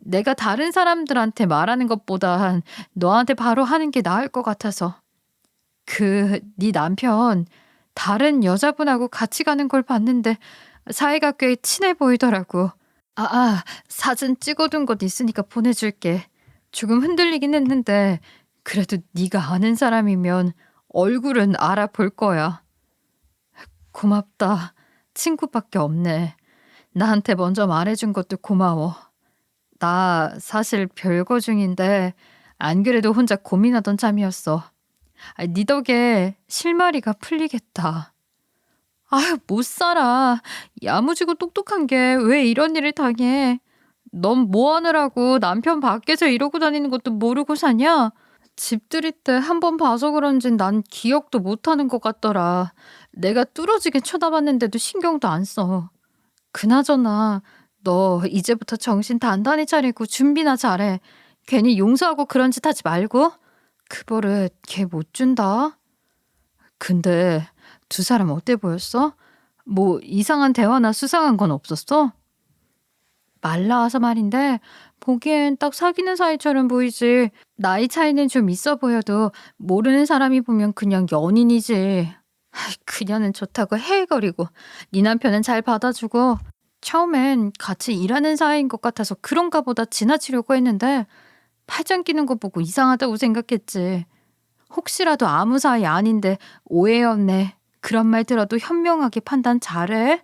내가 다른 사람들한테 말하는 것보단 너한테 바로 하는 게 나을 것 같아서. 네 남편 다른 여자분하고 같이 가는 걸 봤는데 사이가 꽤 친해 보이더라고. 사진 찍어둔 것 있으니까 보내줄게. 조금 흔들리긴 했는데 그래도 네가 아는 사람이면 얼굴은 알아볼 거야. 고맙다. 친구밖에 없네. 나한테 먼저 말해준 것도 고마워. 나 사실 별거 중인데 안 그래도 혼자 고민하던 참이었어. 네 덕에 실마리가 풀리겠다. 못 살아. 야무지고 똑똑한 게 왜 이런 일을 당해. 넌 뭐 하느라고 남편 밖에서 이러고 다니는 것도 모르고 사냐? 집들이 때 한 번 봐서 그런진 난 기억도 못하는 것 같더라. 내가 뚫어지게 쳐다봤는데도 신경도 안 써. 그나저나 너 이제부터 정신 단단히 차리고 준비나 잘해. 괜히 용서하고 그런 짓 하지 말고. 그 버릇 걔 못 준다. 근데 두 사람 어때 보였어? 뭐 이상한 대화나 수상한 건 없었어? 말 나와서 말인데 보기엔 딱 사귀는 사이처럼 보이지. 나이 차이는 좀 있어 보여도 모르는 사람이 보면 그냥 연인이지. 그녀는 좋다고 헤헤거리고 네 남편은 잘 받아주고 처음엔 같이 일하는 사이인 것 같아서 그런가 보다 지나치려고 했는데 팔짱 끼는 거 보고 이상하다고 생각했지. 혹시라도 아무 사이 아닌데 오해였네. 그런 말 들어도 현명하게 판단 잘해.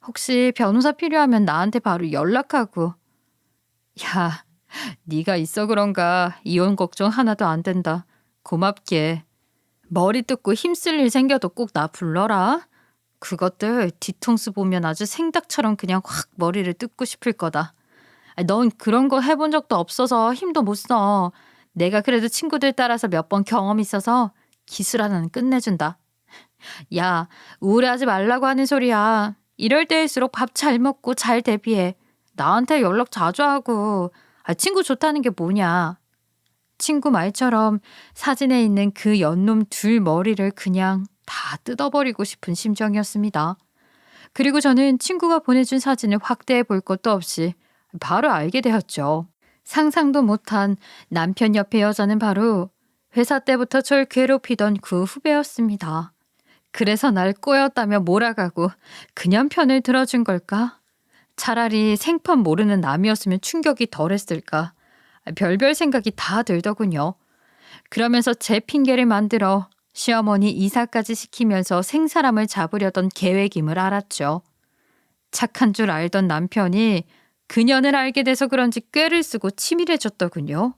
혹시 변호사 필요하면 나한테 바로 연락하고. 야, 네가 있어 그런가 이혼 걱정 하나도 안 된다. 고맙게. 머리 뜯고 힘쓸 일 생겨도 꼭 나 불러라. 그것들 뒤통수 보면 아주 생닭처럼 그냥 확 머리를 뜯고 싶을 거다. 넌 그런 거 해본 적도 없어서 힘도 못 써. 내가 그래도 친구들 따라서 몇 번 경험 있어서 기술 하나는 끝내준다. 야, 우울해하지 말라고 하는 소리야. 이럴 때일수록 밥 잘 먹고 잘 대비해. 나한테 연락 자주 하고. 친구 좋다는 게 뭐냐. 친구 말처럼 사진에 있는 그 연놈 둘 머리를 그냥 다 뜯어버리고 싶은 심정이었습니다. 그리고 저는 친구가 보내준 사진을 확대해 볼 것도 없이 바로 알게 되었죠. 상상도 못한 남편 옆의 여자는 바로 회사 때부터 절 괴롭히던 그 후배였습니다. 그래서 날 꼬였다며 몰아가고 그냥 편을 들어준 걸까? 차라리 생판 모르는 남이었으면 충격이 덜했을까? 별별 생각이 다 들더군요. 그러면서 제 핑계를 만들어 시어머니 이사까지 시키면서 생사람을 잡으려던 계획임을 알았죠. 착한 줄 알던 남편이 그년을 알게 돼서 그런지 꾀를 쓰고 치밀해졌더군요.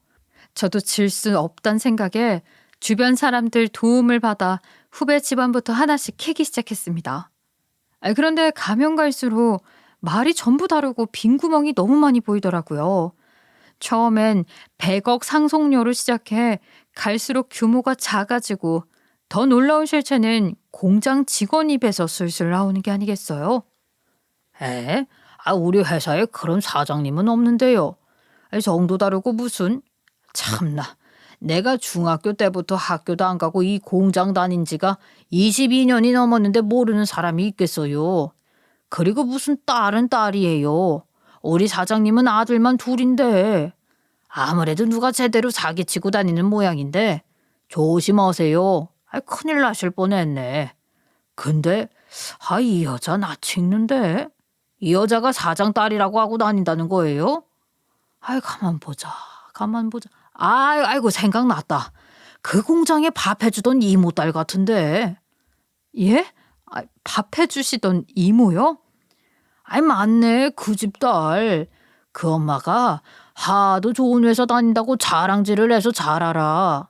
저도 질 수 없단 생각에 주변 사람들 도움을 받아 후배 집안부터 하나씩 캐기 시작했습니다. 그런데 가면 갈수록 말이 전부 다르고 빈 구멍이 너무 많이 보이더라고요. 처음엔 100억 상속료로 시작해 갈수록 규모가 작아지고 더 놀라운 실체는 공장 직원 입에서 술술 나오는 게 아니겠어요? 에? 우리 회사에 그런 사장님은 없는데요. 정도 다르고 무슨? 참나. 내가 중학교 때부터 학교도 안 가고 이 공장 다닌 지가 22년이 넘었는데 모르는 사람이 있겠어요. 그리고 무슨 딸은 딸이에요. 우리 사장님은 아들만 둘인데. 아무래도 누가 제대로 사기치고 다니는 모양인데 조심하세요. 큰일 나실 뻔했네. 근데 이 여자 낯이 익는데? 이 여자가 사장 딸이라고 하고 다닌다는 거예요? 가만 보자. 아이고 생각났다. 그 공장에 밥 해주던 이모 딸 같은데. 예? 밥 해주시던 이모요? 맞네. 그 집 딸. 그 엄마가 하도 좋은 회사 다닌다고 자랑질을 해서 잘 알아.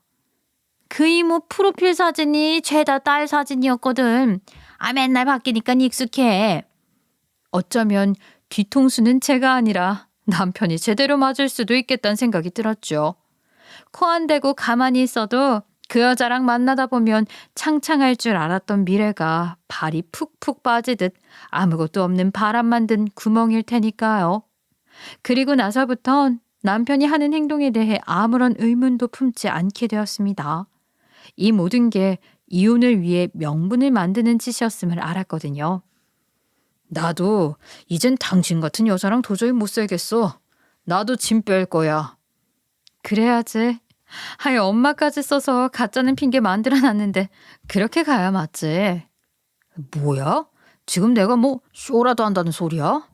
그 이모 프로필 사진이 죄다 딸 사진이었거든. 맨날 바뀌니까 익숙해. 어쩌면 뒤통수는 제가 아니라 남편이 제대로 맞을 수도 있겠다는 생각이 들었죠. 코 안 대고 가만히 있어도 그 여자랑 만나다 보면 창창할 줄 알았던 미래가 발이 푹푹 빠지듯 아무것도 없는 바람만 든 구멍일 테니까요. 그리고 나서부턴 남편이 하는 행동에 대해 아무런 의문도 품지 않게 되었습니다. 이 모든 게 이혼을 위해 명분을 만드는 짓이었음을 알았거든요. 나도 이젠 당신 같은 여자랑 도저히 못 살겠어. 나도 짐 뺄 거야. 그래야지. 엄마까지 써서 가짜는 핑계 만들어놨는데 그렇게 가야 맞지. 뭐야? 지금 내가 뭐 쇼라도 한다는 소리야?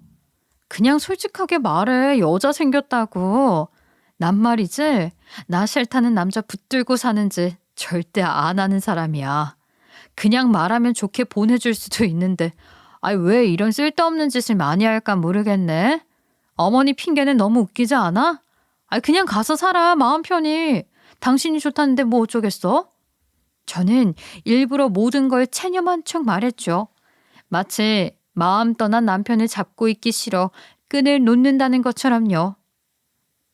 그냥 솔직하게 말해. 여자 생겼다고. 난 말이지. 나 싫다는 남자 붙들고 사는 짓 절대 안 하는 사람이야. 그냥 말하면 좋게 보내줄 수도 있는데 왜 이런 쓸데없는 짓을 많이 할까 모르겠네. 어머니 핑계는 너무 웃기지 않아? 그냥 가서 살아. 마음 편히. 당신이 좋다는데 뭐 어쩌겠어? 저는 일부러 모든 걸 체념한 척 말했죠. 마치 마음 떠난 남편을 잡고 있기 싫어 끈을 놓는다는 것처럼요.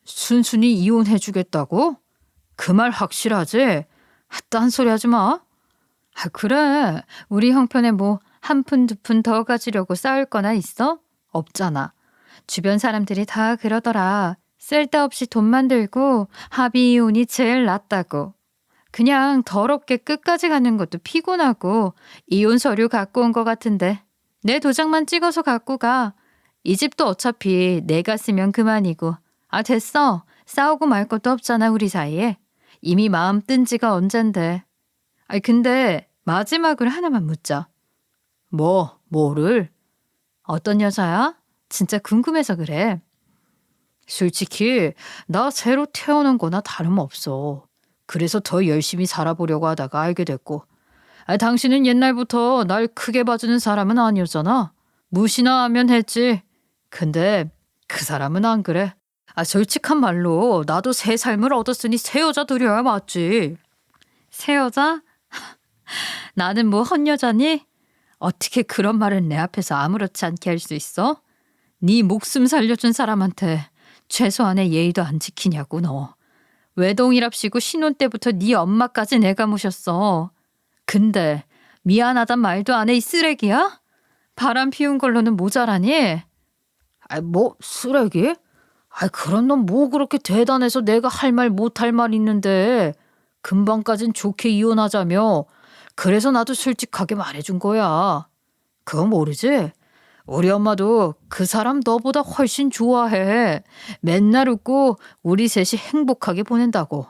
순순히 이혼해주겠다고? 그 말 확실하지? 딴소리 하지 마. 그래. 우리 형편에 뭐 한 푼 두 푼 더 가지려고 싸울 거나 있어? 없잖아. 주변 사람들이 다 그러더라. 쓸데없이 돈만 들고 합의 이혼이 제일 낫다고. 그냥 더럽게 끝까지 가는 것도 피곤하고 이혼 서류 갖고 온 것 같은데 내 도장만 찍어서 갖고 가. 이 집도 어차피 내가 쓰면 그만이고. 됐어. 싸우고 말 것도 없잖아 우리 사이에. 이미 마음 뜬 지가 언젠데. 근데 마지막으로 하나만 묻자. 뭐를? 어떤 여자야? 진짜 궁금해서 그래. 솔직히 나 새로 태어난 거나 다름없어. 그래서 더 열심히 살아보려고 하다가 알게 됐고. 당신은 옛날부터 날 크게 봐주는 사람은 아니었잖아. 무시나 하면 했지. 근데 그 사람은 안 그래. 솔직한 말로 나도 새 삶을 얻었으니 새 여자 들여야 맞지. 새 여자? 나는 뭐 헛여자니? 어떻게 그런 말을 내 앞에서 아무렇지 않게 할 수 있어? 네 목숨 살려준 사람한테 최소한의 예의도 안 지키냐고 너. 외동이랍시고 신혼 때부터 네 엄마까지 내가 모셨어. 근데 미안하단 말도 안 해 이 쓰레기야? 바람 피운 걸로는 모자라니? 뭐 쓰레기? 그런 놈 뭐 그렇게 대단해서 내가 할 말 못할 말 있는데. 금방까진 좋게 이혼하자며. 그래서 나도 솔직하게 말해준 거야. 그거 모르지? 우리 엄마도 그 사람 너보다 훨씬 좋아해. 맨날 웃고 우리 셋이 행복하게 보낸다고.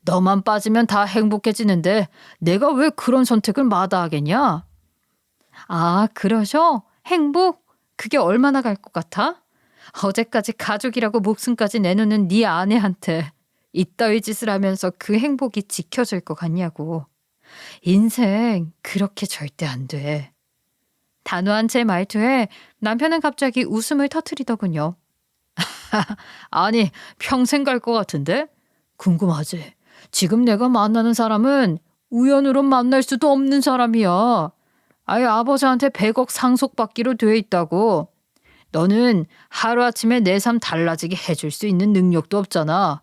너만 빠지면 다 행복해지는데 내가 왜 그런 선택을 마다하겠냐? 그러셔? 행복? 그게 얼마나 갈 것 같아? 어제까지 가족이라고 목숨까지 내놓는 네 아내한테 이따위 짓을 하면서 그 행복이 지켜질 것 같냐고. 인생 그렇게 절대 안 돼. 단호한 제 말투에 남편은 갑자기 웃음을 터뜨리더군요. 아니, 평생 갈 것 같은데? 궁금하지? 지금 내가 만나는 사람은 우연으로 만날 수도 없는 사람이야. 아버지한테 100억 상속받기로 돼 있다고. 너는 하루아침에 내 삶 달라지게 해줄 수 있는 능력도 없잖아.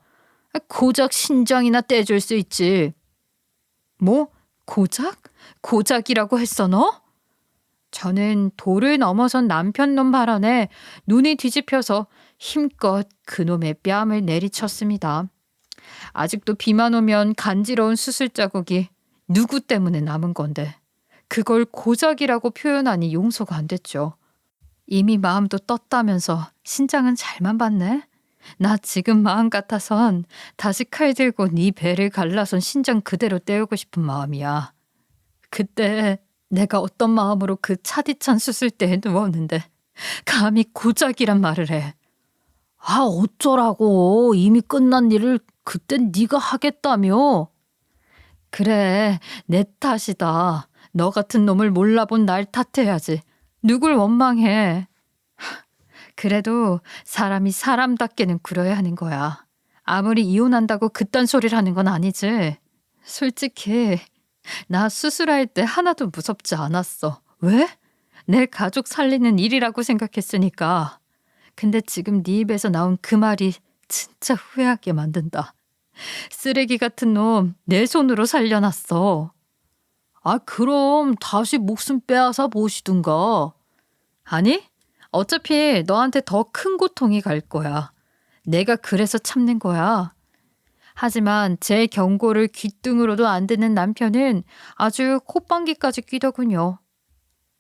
고작 신장이나 떼줄 수 있지. 뭐? 고작? 고작이라고 했어 너? 저는 도를 넘어선 남편 놈 발언에 눈이 뒤집혀서 힘껏 그놈의 뺨을 내리쳤습니다. 아직도 비만 오면 간지러운 수술 자국이 누구 때문에 남은 건데 그걸 고작이라고 표현하니 용서가 안 됐죠. 이미 마음도 떴다면서 신장은 잘만 봤네. 나 지금 마음 같아선 다시 칼 들고 네 배를 갈라선 신장 그대로 떼우고 싶은 마음이야. 그때 내가 어떤 마음으로 그 차디찬 수술대에 누웠는데 감히 고작이란 말을 해. 아 어쩌라고. 이미 끝난 일을 그땐 네가 하겠다며. 그래 내 탓이다. 너 같은 놈을 몰라본 날 탓해야지. 누굴 원망해. 그래도 사람이 사람답게는 굴어야 하는 거야. 아무리 이혼한다고 그딴 소리를 하는 건 아니지. 솔직히 나 수술할 때 하나도 무섭지 않았어. 왜? 내 가족 살리는 일이라고 생각했으니까. 근데 지금 네 입에서 나온 그 말이 진짜 후회하게 만든다. 쓰레기 같은 놈 내 손으로 살려놨어. 아 그럼 다시 목숨 빼앗아 보시든가. 아니 어차피 너한테 더 큰 고통이 갈 거야. 내가 그래서 참는 거야. 하지만 제 경고를 귓등으로도 안 듣는 남편은 아주 콧방귀까지 뀌더군요.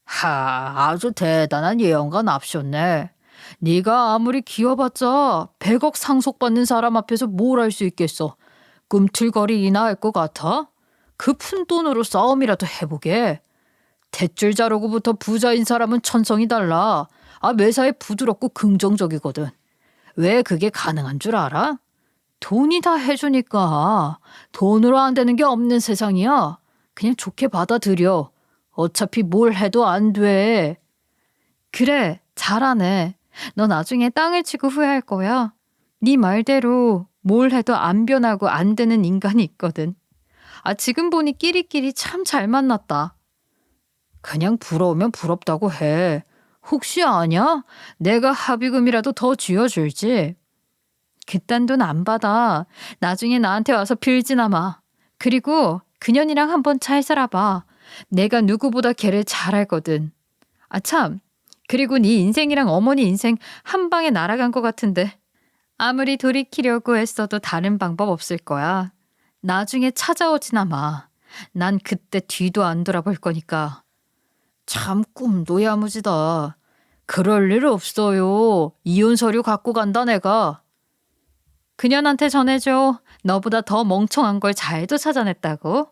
아주 대단한 예언가 납셨네. 네가 아무리 기어봤자 100억 상속받는 사람 앞에서 뭘 할 수 있겠어. 꿈틀거리기나 할 것 같아? 그 푼돈으로 싸움이라도 해보게. 대줄 자르고부터 부자인 사람은 천성이 달라. 매사에 부드럽고 긍정적이거든. 왜 그게 가능한 줄 알아? 돈이 다 해주니까. 돈으로 안 되는 게 없는 세상이야. 그냥 좋게 받아들여. 어차피 뭘 해도 안 돼. 그래, 잘하네. 너 나중에 땅을 치고 후회할 거야. 네 말대로 뭘 해도 안 변하고 안 되는 인간이 있거든. 지금 보니 끼리끼리 참 잘 만났다. 그냥 부러우면 부럽다고 해. 혹시 아냐? 내가 합의금이라도 더 쥐어줄지. 그딴 돈 안 받아. 나중에 나한테 와서 빌지나 마. 그리고 그년이랑 한번 잘 살아봐. 내가 누구보다 걔를 잘 알거든. 참. 그리고 네 인생이랑 어머니 인생 한 방에 날아간 것 같은데. 아무리 돌이키려고 했어도 다른 방법 없을 거야. 나중에 찾아오지나 마. 난 그때 뒤도 안 돌아볼 거니까. 참 꿈도 야무지다. 그럴 일 없어요. 이혼 서류 갖고 간다 내가. 그년한테 전해줘. 너보다 더 멍청한 걸 잘도 찾아냈다고.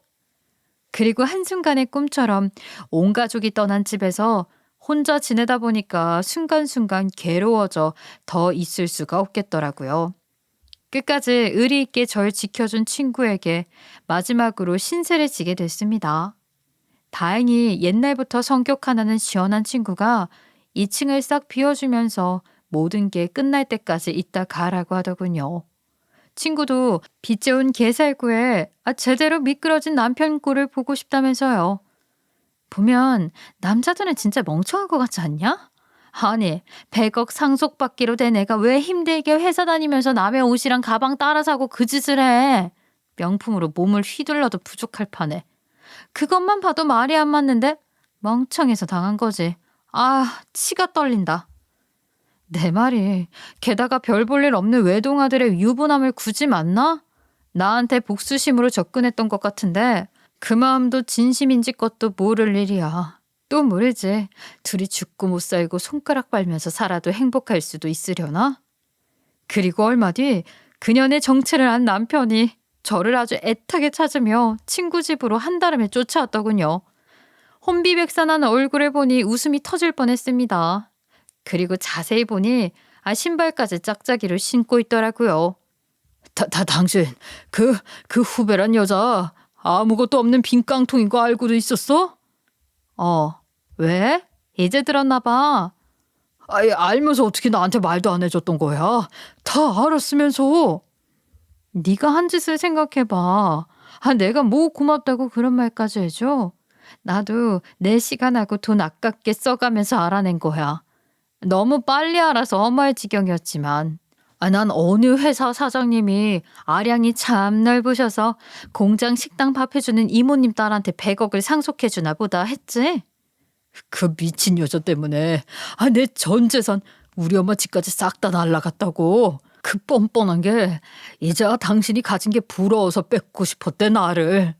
그리고 한순간의 꿈처럼 온 가족이 떠난 집에서 혼자 지내다 보니까 순간순간 괴로워져 더 있을 수가 없겠더라고요. 끝까지 의리 있게 절 지켜준 친구에게 마지막으로 신세를 지게 됐습니다. 다행히 옛날부터 성격 하나는 시원한 친구가 2층을 싹 비워주면서 모든 게 끝날 때까지 있다 가라고 하더군요. 친구도 빚져온 개살구에 제대로 미끄러진 남편 꼴을 보고 싶다면서요. 보면 남자들은 진짜 멍청한 것 같지 않냐? 아니 100억 상속받기로 된 애가 왜 힘들게 회사 다니면서 남의 옷이랑 가방 따라 사고 그 짓을 해. 명품으로 몸을 휘둘러도 부족할 판에. 그것만 봐도 말이 안 맞는데 멍청해서 당한 거지. 치가 떨린다. 내 말이 게다가 별 볼 일 없는 외동아들의 유부남을 굳이 만나? 나한테 복수심으로 접근했던 것 같은데 그 마음도 진심인지 것도 모를 일이야. 또 모르지. 둘이 죽고 못 살고 손가락 빨면서 살아도 행복할 수도 있으려나? 그리고 얼마 뒤 그년의 정체를 안 남편이 저를 아주 애타게 찾으며 친구 집으로 한달음에 쫓아왔더군요. 혼비백산한 얼굴을 보니 웃음이 터질 뻔했습니다. 그리고 자세히 보니 신발까지 짝짝이를 신고 있더라고요. 당신 그 후배란 여자 아무것도 없는 빈 깡통인 거 알고도 있었어? 왜? 이제 들었나 봐. 알면서 어떻게 나한테 말도 안 해줬던 거야? 다 알았으면서. 네가 한 짓을 생각해봐. 내가 뭐 고맙다고 그런 말까지 해줘? 나도 내 시간하고 돈 아깝게 써가면서 알아낸 거야. 너무 빨리 알아서 허무할 지경이었지만 난 어느 회사 사장님이 아량이 참 넓으셔서 공장 식당 밥 해주는 이모님 딸한테 100억을 상속해주나 보다 했지. 그 미친 여자 때문에 내 전 재산 우리 엄마 집까지 싹 다 날라갔다고. 그 뻔뻔한 게 이제야 당신이 가진 게 부러워서 뺏고 싶었대 나를.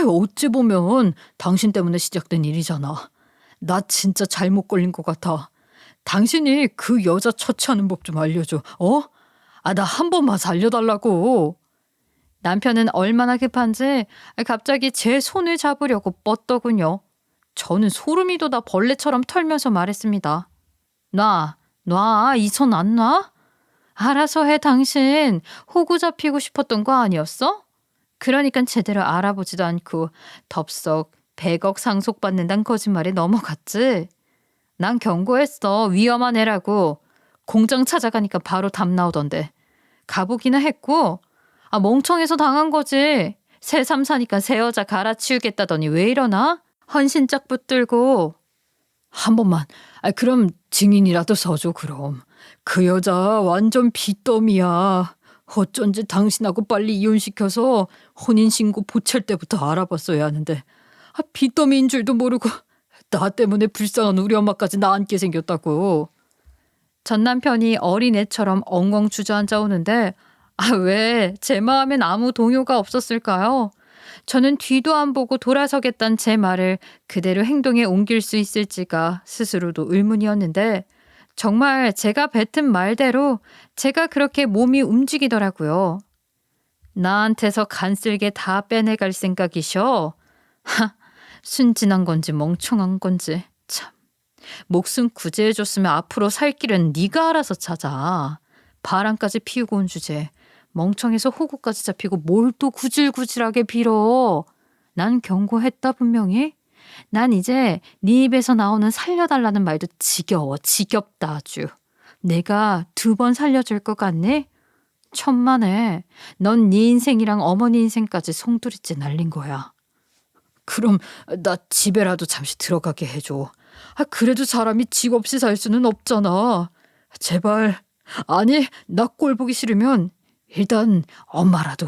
어찌 보면 당신 때문에 시작된 일이잖아. 나 진짜 잘못 걸린 것 같아. 당신이 그 여자 처치하는 법 좀 알려줘. 나 한 번만 살려달라고. 남편은 얼마나 급한지 갑자기 제 손을 잡으려고 뻗더군요. 저는 소름이 돋아 벌레처럼 털면서 말했습니다. 놔, 이 손 안 놔? 알아서 해 당신. 호구 잡히고 싶었던 거 아니었어? 그러니까 제대로 알아보지도 않고 덥석 100억 상속받는다는 거짓말에 넘어갔지. 난 경고했어. 위험한 애라고. 공장 찾아가니까 바로 답 나오던데. 가보기나 했고 멍청해서 당한 거지. 새삼 사니까 새 여자 갈아치우겠다더니 왜 이러나? 헌신짝 붙들고. 한 번만. 그럼 증인이라도 서줘 그럼. 그 여자 완전 빚더미야. 어쩐지 당신하고 빨리 이혼시켜서 혼인신고 보챌 때부터 알아봤어야 하는데 빚더미인 줄도 모르고 나 때문에 불쌍한 우리 엄마까지 낳게 생겼다고. 전 남편이 어린애처럼 엉엉 주저앉아 오는데 왜 제 마음엔 아무 동요가 없었을까요? 저는 뒤도 안 보고 돌아서겠다는 제 말을 그대로 행동에 옮길 수 있을지가 스스로도 의문이었는데 정말 제가 뱉은 말대로 제가 그렇게 몸이 움직이더라고요. 나한테서 간쓸게 다 빼내갈 생각이셔? 순진한 건지 멍청한 건지 참. 목숨 구제해줬으면 앞으로 살 길은 네가 알아서 찾아. 바람까지 피우고 온 주제. 멍청해서 호구까지 잡히고 뭘 또 구질구질하게 빌어. 난 경고했다 분명히. 난 이제 네 입에서 나오는 살려달라는 말도 지겨워. 지겹다 아주. 내가 2번 살려줄 것 같니? 천만에. 넌 네 인생이랑 어머니 인생까지 송두리째 날린 거야. 그럼 나 집에라도 잠시 들어가게 해줘. 그래도 사람이 집 없이 살 수는 없잖아. 제발. 아니, 나 꼴 보기 싫으면 일단 엄마라도.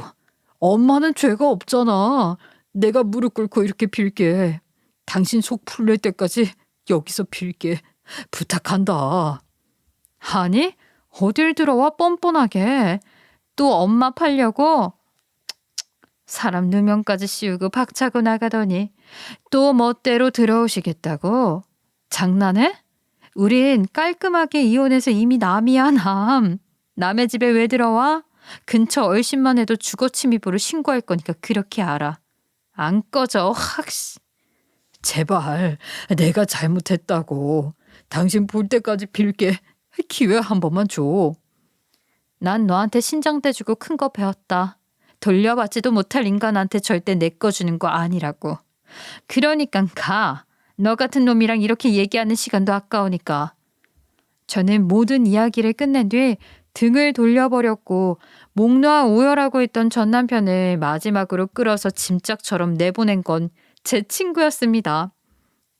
엄마는 죄가 없잖아. 내가 무릎 꿇고 이렇게 빌게. 당신 속 풀릴 때까지 여기서 빌게. 부탁한다. 아니, 어딜 들어와 뻔뻔하게. 또 엄마 팔려고? 사람 누명까지 씌우고 박차고 나가더니 또 멋대로 들어오시겠다고? 장난해? 우린 깔끔하게 이혼해서 이미 남이야 남. 남의 집에 왜 들어와? 근처 얼씬만 해도 주거침입으로 신고할 거니까 그렇게 알아. 안 꺼져. 확씨. 제발 내가 잘못했다고. 당신 볼 때까지 빌게. 기회 한 번만 줘. 난 너한테 신장 떼주고 큰 거 배웠다. 돌려받지도 못할 인간한테 절대 내 거 주는 거 아니라고. 그러니까 가. 너 같은 놈이랑 이렇게 얘기하는 시간도 아까우니까. 저는 모든 이야기를 끝낸 뒤 등을 돌려버렸고 목 놓아 오열하고 있던 전 남편을 마지막으로 끌어서 짐짝처럼 내보낸 건 제 친구였습니다.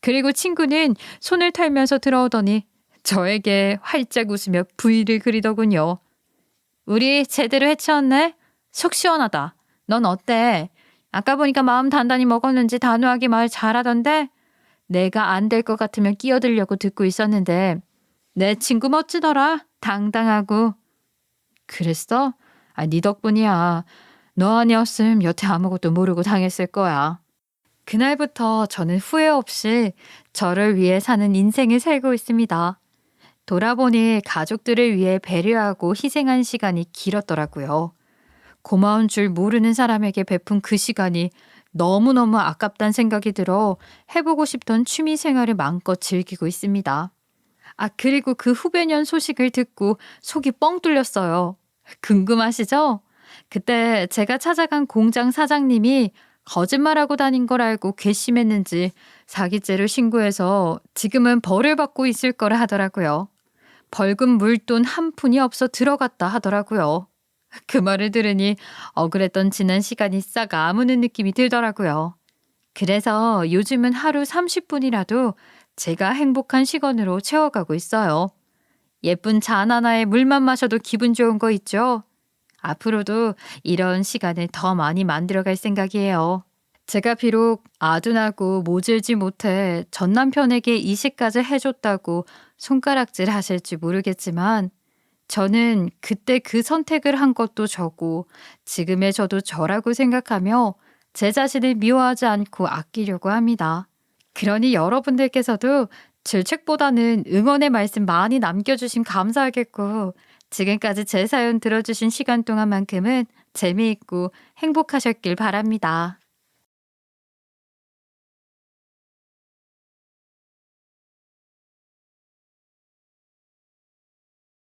그리고 친구는 손을 털면서 들어오더니 저에게 활짝 웃으며 V를 그리더군요. 우리 제대로 해치웠네? 속 시원하다. 넌 어때? 아까 보니까 마음 단단히 먹었는지 단호하게 말 잘하던데? 내가 안 될 것 같으면 끼어들려고 듣고 있었는데 내 친구 멋지더라. 당당하고. 그랬어? 네 덕분이야. 너 아니었음 여태 아무것도 모르고 당했을 거야. 그날부터 저는 후회 없이 저를 위해 사는 인생을 살고 있습니다. 돌아보니 가족들을 위해 배려하고 희생한 시간이 길었더라고요. 고마운 줄 모르는 사람에게 베푼 그 시간이 너무너무 아깝다는 생각이 들어 해보고 싶던 취미 생활을 마음껏 즐기고 있습니다. 그리고 그 후배년 소식을 듣고 속이 뻥 뚫렸어요. 궁금하시죠? 그때 제가 찾아간 공장 사장님이 거짓말하고 다닌 걸 알고 괘씸했는지 사기죄로 신고해서 지금은 벌을 받고 있을 거라 하더라고요. 벌금 물돈 한 푼이 없어 들어갔다 하더라고요. 그 말을 들으니 억울했던 지난 시간이 싹 아무는 느낌이 들더라고요. 그래서 요즘은 하루 30분이라도 제가 행복한 시간으로 채워가고 있어요. 예쁜 잔 하나에 물만 마셔도 기분 좋은 거 있죠? 앞으로도 이런 시간을 더 많이 만들어갈 생각이에요. 제가 비록 아둔하고 모질지 못해 전 남편에게 이식까지 해줬다고 손가락질 하실지 모르겠지만 저는 그때 그 선택을 한 것도 저고 지금의 저도 저라고 생각하며 제 자신을 미워하지 않고 아끼려고 합니다. 그러니 여러분들께서도 질책보다는 응원의 말씀 많이 남겨주심 감사하겠고 지금까지 제 사연 들어주신 시간 동안만큼은 재미있고 행복하셨길 바랍니다.